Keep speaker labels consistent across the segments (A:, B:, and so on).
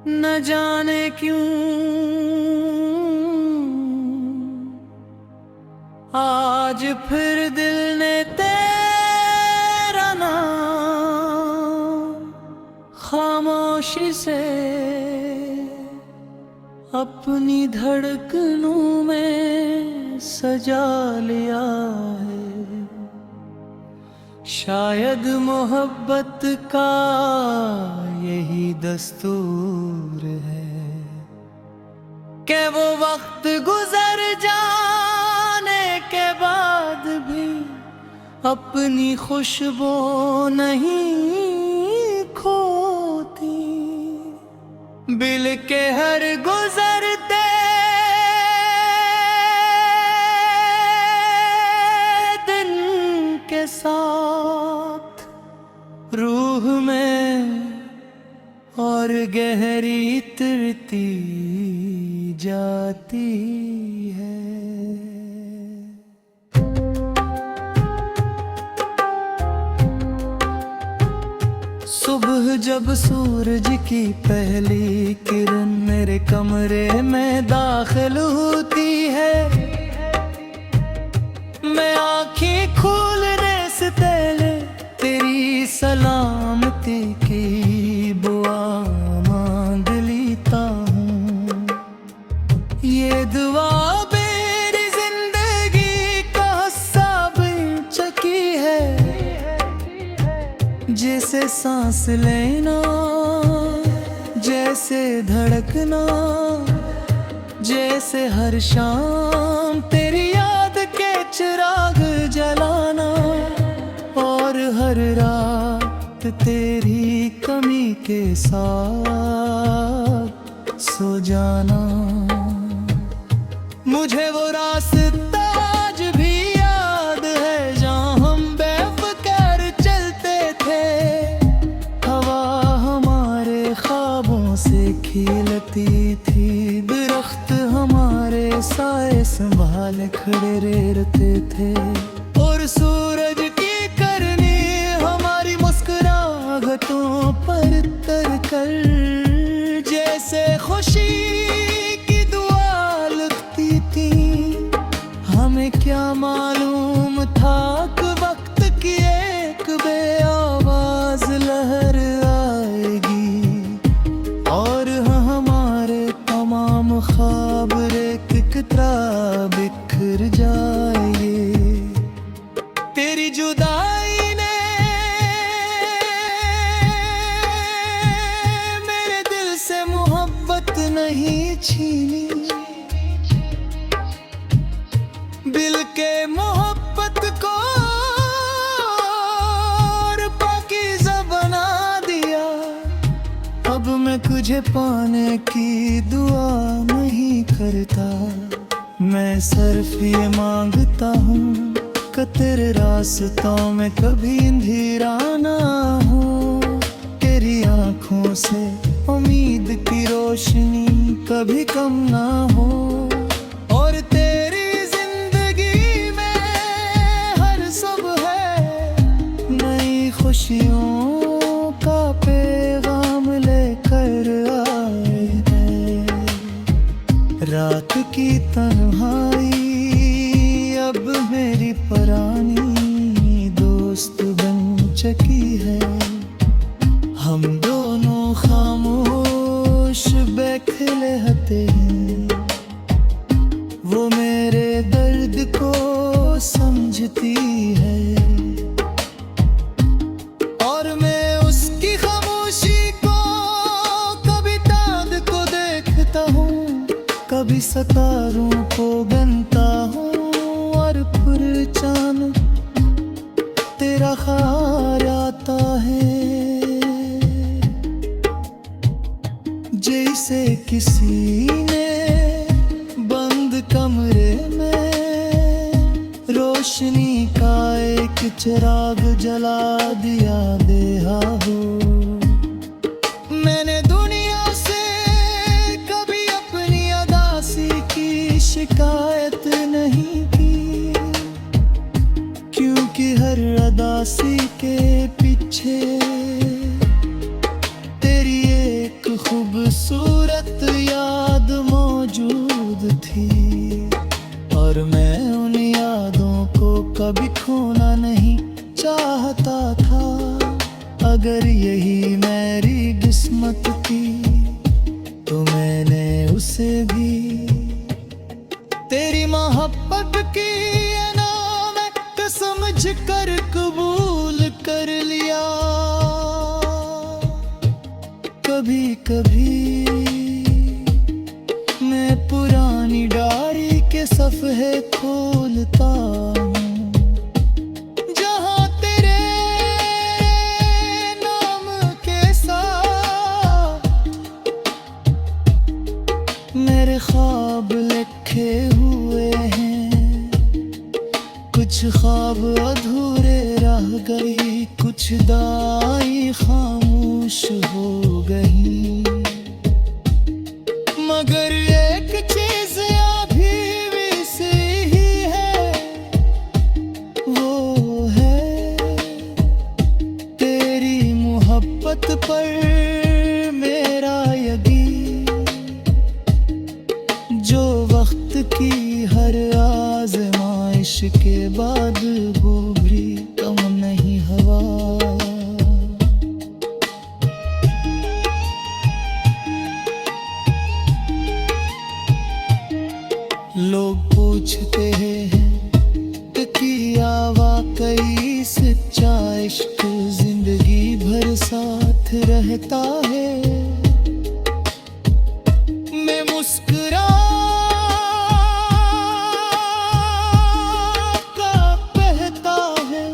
A: न जाने क्यों आज फिर दिल ने तेरा नाम खामोशी से अपनी धड़कनों में सजा लिया है। शायद मोहब्बत का यही दस्तूर है कि वो वक्त गुजर जाने के बाद भी अपनी खुशबू नहीं खोती। बिल के हर गुजरते दिन के साथ रूह में और गहरी उतरती जाती है। सुबह जब सूरज की पहली किरण मेरे कमरे में दाखिल होती है, मैं आँखें खोलने से पहले तेरी सलामती की दुआ मांग लेता हूँ। ये दुआ मेरी जिंदगी का हिस्सा बन चुकी है, जैसे सांस लेना, जैसे धड़कना, जैसे हर शाम तेरी याद के चिराग जलाना और हर रात तेरी कमी के साथ सो जाना। मुझे वो रास्ता आज भी याद है जहाँ हम बेफिक्र चलते थे। हवा हमारे ख्वाबों से खिलती थी, दरख्त हमारे साए संभाल खड़े रहते थे, और सूरज की करनी हमारी मुस्कुराहटों पर तर कर जैसे खुशी की दुआ लगती थी। हमें क्या मालूम था कि वक्त की एक बेआवाज लहर आएगी और हमारे तमाम ख्वाब एक एक तरह बिखर जाएंगे। तेरी जुदाई ने मेरे दिल से मोहब्बत नहीं छीनी, दिल के मोहब्बत को और पाकीज़ा बना दिया। अब मैं तुझे पाने की दुआ नहीं करता, मैं सिर्फ ये मांगता हूँ कि तेरे रास्तों में कभी अंधेरा ना हो। तेरी आँखों से उम्मीद की रोशनी कभी कम ना हो, और तेरी जिंदगी में हर सुबह नई खुशियों का पैगाम लेकर आए हैं। रात की तन्हाई अब मेरी पुरानी दोस्त बन चुकी है। हम दोनों खामोश बैठे रहते हैं, वो मेरे दर्द को समझती है और मैं उसकी खामोशी को कभी चाँद को देखता हूँ, कभी सितारों को गिनता हूँ, और फिर चाँद तेरा ख्याल आता है। जैसे किसी ने बंद कमरे में रोशनी का एक चिराग जला दिया देहा हो। मैंने दुनिया से कभी अपनी अदासी की शिकायत नहीं की, क्योंकि हर अदासी के पीछे तेरी एक खूब खूबसूरत याद मौजूद थी, और मैं उन यादों को कभी खोना नहीं चाहता था। अगर यही मेरी किस्मत थी तो मैंने उसे भी तेरी मोहब्बत की अनामत समझ कर कबूल कर लिया। कभी कभी मैं पुरानी डायरी के सफ़े खोलता हूँ, जहाँ तेरे नाम के साथ मेरे ख्वाब लिखे हुए हैं। कुछ ख्वाब अधूरे रह गई, कुछ दाई खामोश हो गई, मगर एक चीज अभी भी सही है, वो है तेरी मोहब्बत पर मेरा यकीन, जो वक्त की हर आज़माइश के बाद वो भी कम नहीं हवा। लोग पूछते हैं कि क्या वाकई सच्चा इश्क जिंदगी भर साथ रहता है। मैं मुस्कुरा कर कहता है,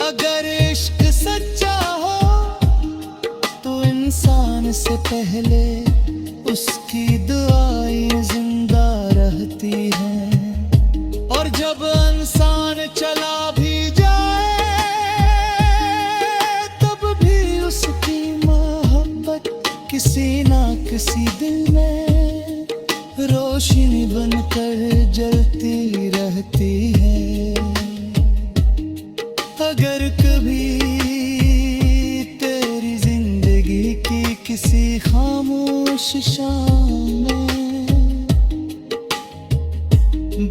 A: अगर इश्क सच्चा हो तो इंसान से पहले उसकी दुआएं जिंदा रहती हैं, और जब इंसान चला भी जाए तब भी उसकी मोहब्बत किसी ना किसी दिल में रोशनी बनकर जलती रहती है। अगर कभी तेरी जिंदगी की किसी खामोश शाम में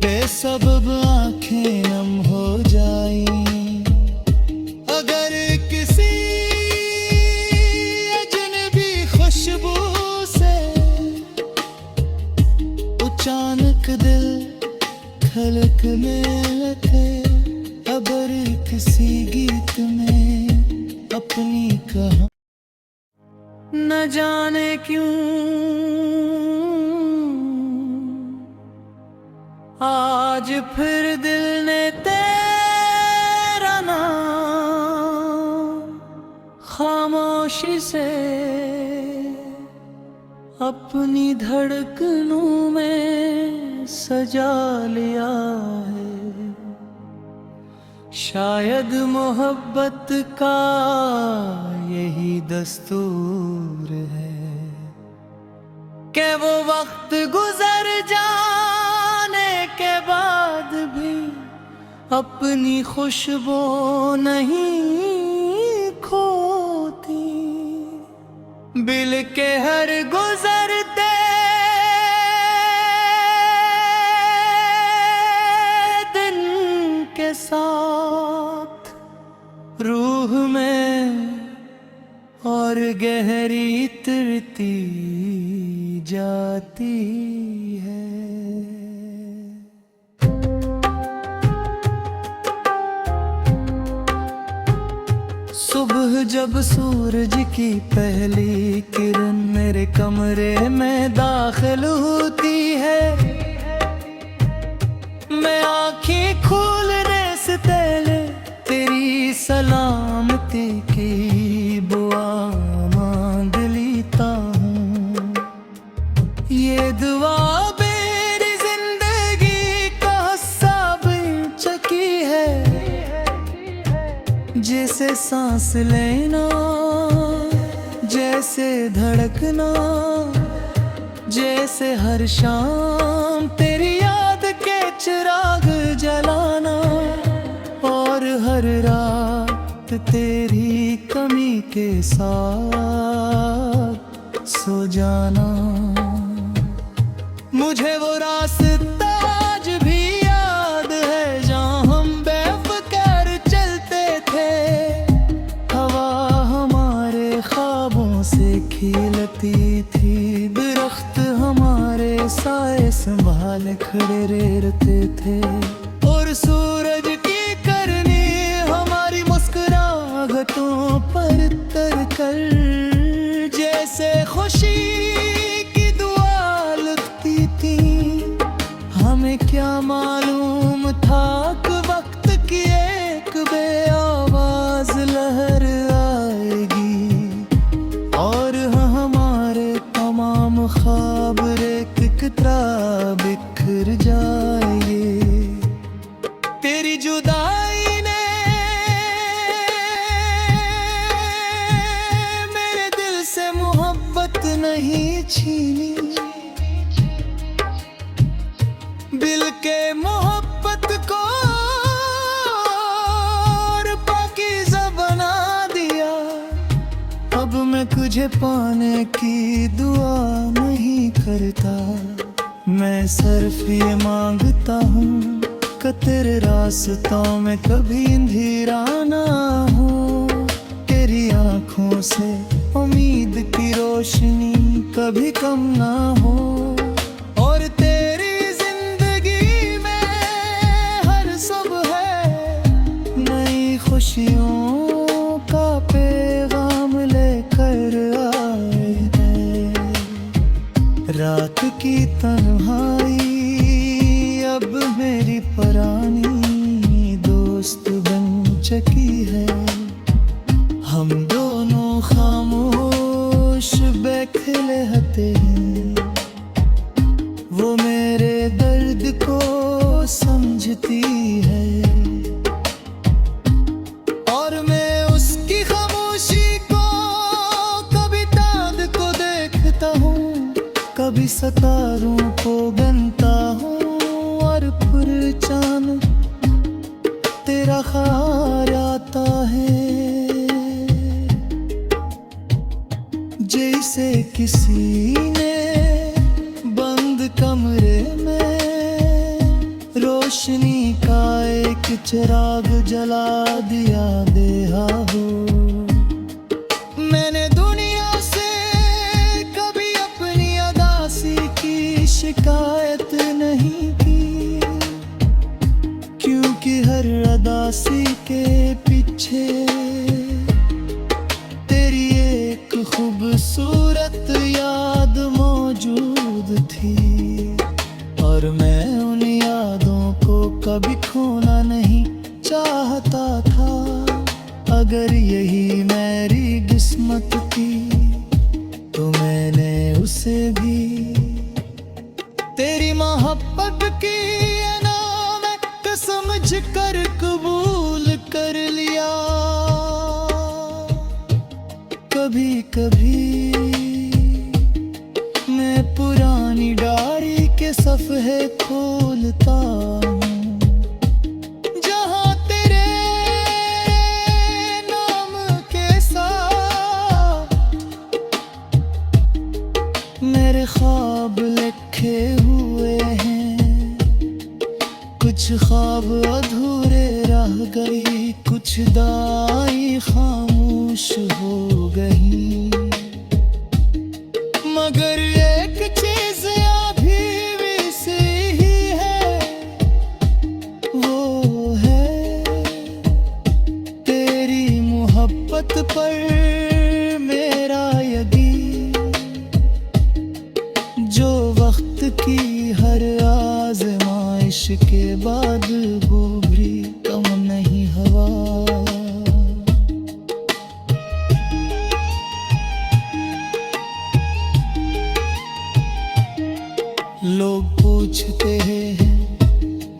A: बेसबब आंखें नम हो जाएं, अगर किसी अजनबी खुशबू से अचानक दिल खलकने लगे, अगर किसी गीत में अपनी कहानी न जाने क्यों आज फिर दिल ने तेरा नाम खामोशी से अपनी धड़कनों में सजा लिया है। शायद मोहब्बत का यही दस्तूर है कि वो वक्त गुजर जाने के बाद भी अपनी खुशबू नहीं खोती। बिल के हर गुजरते दिन के साथ रूह में और गहरी तरती जाती है। सुबह जब सूरज की पहली किरण मेरे कमरे में दाखिल होती है, मैं आँखें खोलने से पहले तेरी सलामती की दुआ मांग लेता हूँ। ये दुआ मेरी जिंदगी का सब चकी है, जैसे सांस लेना, जैसे धड़कना, जैसे हर शाम तेरी याद के चिराग जलाना, और हर रात रात तेरी कमी के साथ सो जाना। मुझे वो रास्ता आज भी याद है जहाँ हम बेफिक्र चलते थे। हवा हमारे ख्वाबों से खिलती थी, दरख्त हमारे साए संभाले खड़े रहते थे। और सूरज की करनी हमारी मुस्कुराहटों पर तरकर जैसे खुशी की दुआ लगती थी। हमें क्या मालूम था कि वक्त की एक बेआवाज लहर आएगी और हमारे तमाम ख्वाब एक की तरह बिखर जाएंगे। तेरी जुदाई ने मेरे दिल से मोहब्बत नहीं छीनी, दिल के मोहब्बत को और पाकीज़ा बना दिया। अब मैं तुझे पाने की दुआ नहीं करता, मैं सिर्फ ये मांगता हूँ कि तेरे रास्तों में कभी अंधेरा ना हो। तेरी आँखों से उम्मीद की रोशनी कभी कम ना हो। और तेरी जिंदगी में हर सुबह नई खुशियों का पैगाम लेकर आए हैं। रात की तन्हाई अब मेरी पुरानी दोस्त बन चुकी है। हम दोनों खामोश बैठे रहते हैं, वो मेरे दर्द को समझती है और मैं उसकी खामोशी को कभी चाँद को देखता हूँ, कभी सितारों को गिनता हूँ और फिर चाँद तेरा ख्याल आता है। जैसे किसी ने बंद कमरे में रोशनी का एक चिराग जला दिया देहा हो। मैंने दुनिया से कभी अपनी अदासी की शिकायत नहीं की, क्योंकि हर अदासी के पीछे तेरी एक खूबसूरत याद मौजूद थी। और मैं उन यादों को कभी खोना नहीं चाहता था। अगर यही मेरी किस्मत थी तो मैंने उसे भी तेरी मोहब्बत की अनामत समझ कर कबूल कर लिया। कभी कभी मैं पुरानी डायरी के सफ़े खोलता हूँ, जहाँ तेरे नाम के साथ मेरे ख्वाब लिखे हुए हैं। कुछ ख्वाब अधूरे रह गई, कुछ दाई खामोश हो गई, मगर एक चीज अभी भी सही है, वो है तेरी मोहब्बत पर मेरा यकीन, जो वक्त की हर आज़माइश के बाद वो भी कम नहीं हवा। लोग पूछते हैं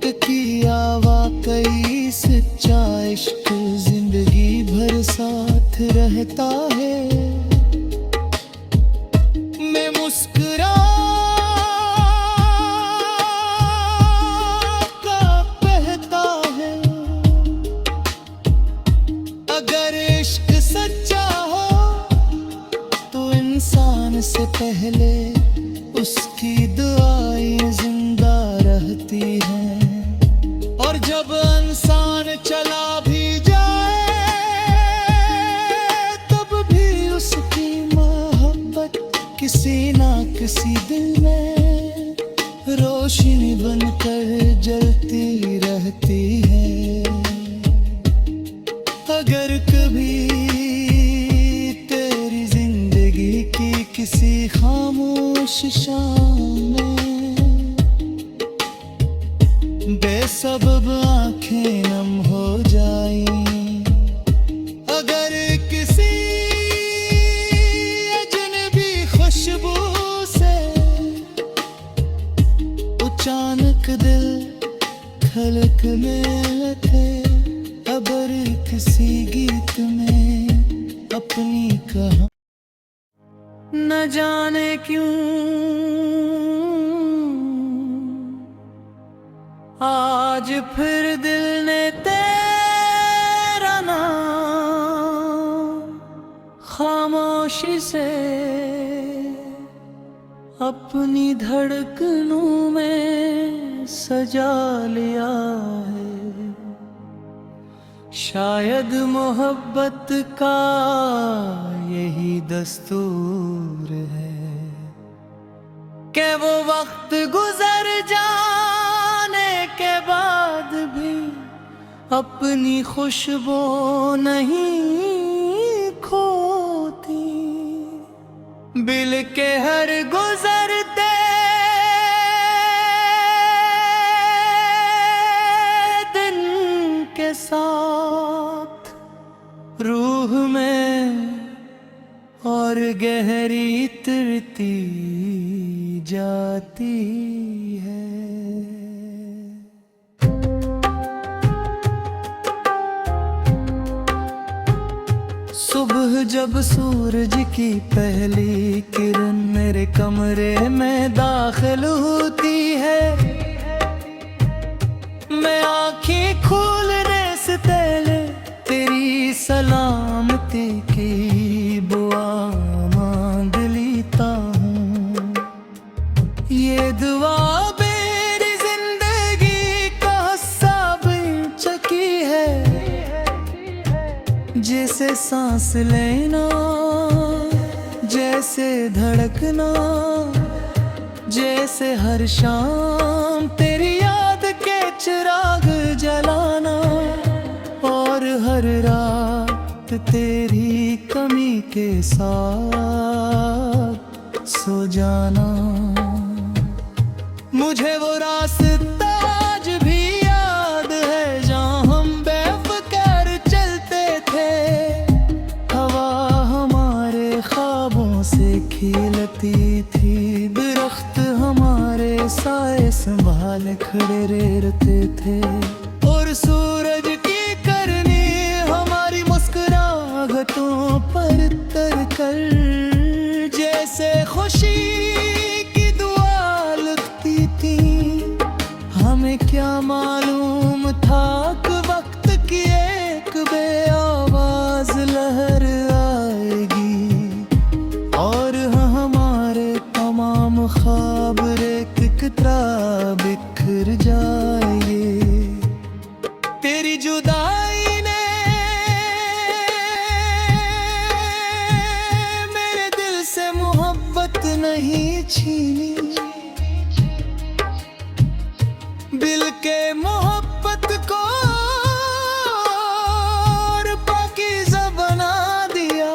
A: कि क्या वाकई सच्चा इश्क जिंदगी भर साथ रहता है। मैं मुस्कुरा का बहता है, अगर से पहले उसकी दुआएं जिंदा रहती हैं। और जब इंसान चला भी जाए तब भी उसकी मोहब्बत किसी ना किसी दिल में रोशनी बनकर जलती रहती है। अगर कभी तेरी जिंदगी की किसी खामोश शाम में बेसबब आंखें नम हो जाएं, अगर किसी अजनबी खुशबू से अचानक दिल खलकने लगे, अगर किसी गीत में अपनी कहानी न जाने क्यों आज फिर दिल ने तेरा नाम खामोशी से अपनी धड़कनों में सजा लिया है। शायद मोहब्बत का यही दस्तूर है कि वो वक्त गुजर जाने के बाद भी अपनी खुशबू नहीं खोती। बिल के हर गुजरते दिन के साथ रूह में और गहरी तरती जाती है। सुबह जब सूरज की पहली किरण मेरे कमरे में दाखिल होती है, मैं आँखें खोलने से पहले तेरी सलामती की दुआ मांग लेता हूँ। ये दुआ मेरी जिंदगी का हिस्सा बन चुकी है, जैसे सांस लेना, जैसे धड़कना, जैसे हर शाम तेरी याद के चिराग जलाना और हर रात तेरी कमी के साथ सो जाना। मुझे वो रास्ता आज भी याद है जहाँ हम बेफिक्र चलते थे, हवा हमारे ख्वाबों से खिलती थी, दरख्त हमारे साए संभाल खड़े रहते थे, और सूरज की करनी हमारी मुस्कुराहटों पर तर कर जैसे खुशी की दुआ लगती थी। हमें क्या मालूम था कि वक्त की एक बेआवाज लहर आएगी और हमारे तमाम ख्वाब एक तरह बिखर जाएंगे। तेरी जुदाई ने मेरे दिल से मोहब्बत नहीं छीनी, दिल के मोहब्बत को और पाकीज़ा बना दिया।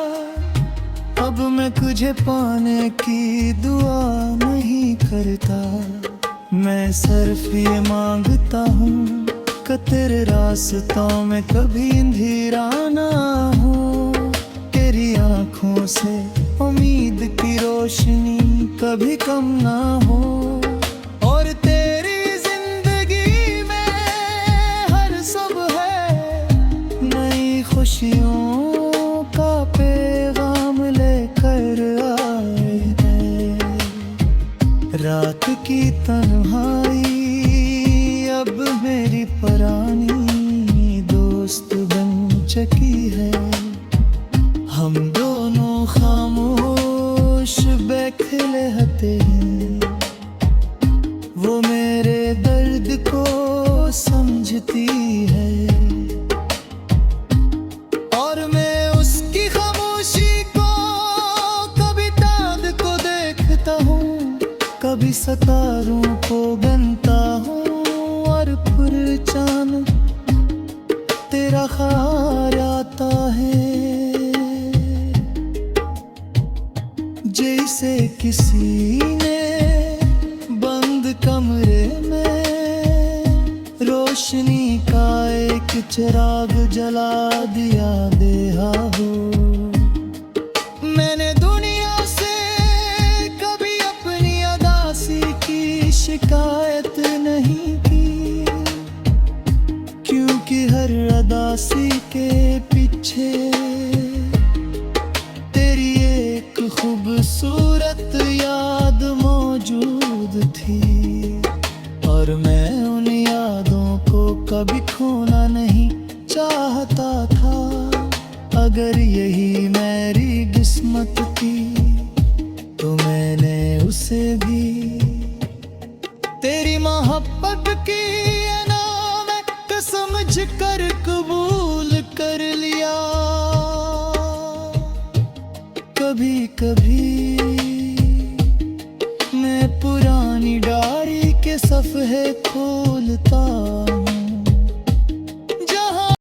A: अब मैं तुझे पाने की दुआ नहीं करता, मैं सिर्फ ये मांगता हूँ कि तेरे रास्तों में कभी अंधेरा ना हो, तेरी आँखों से उम्मीद की रोशनी कभी कम ना हो, और तेरी जिंदगी में हर सुबह नई खुशियों का पैगाम लेकर आए हैं। रात की तन्हाई अब मेरी परानी दोस्त बन चुकी है, हम दोनों खामोश जैसे किसी ने बंद कमरे में रोशनी का एक चिराग जला दिया देहा हो। मैंने दुनिया से कभी अपनी अदासी की शिकायत नहीं की, क्योंकि हर अदासी के पीछे तेरी एक खूबसूरत याद मौजूद थी। और मैं उन यादों को कभी खोना नहीं चाहता था। अगर यही मेरी किस्मत थी तो मैंने उसे भी तेरी मोहब्बत की इनाम समझ कर कबूल कर लिया। कभी कभी मैं पुरानी डायरी के सफ़े खोलता हूँ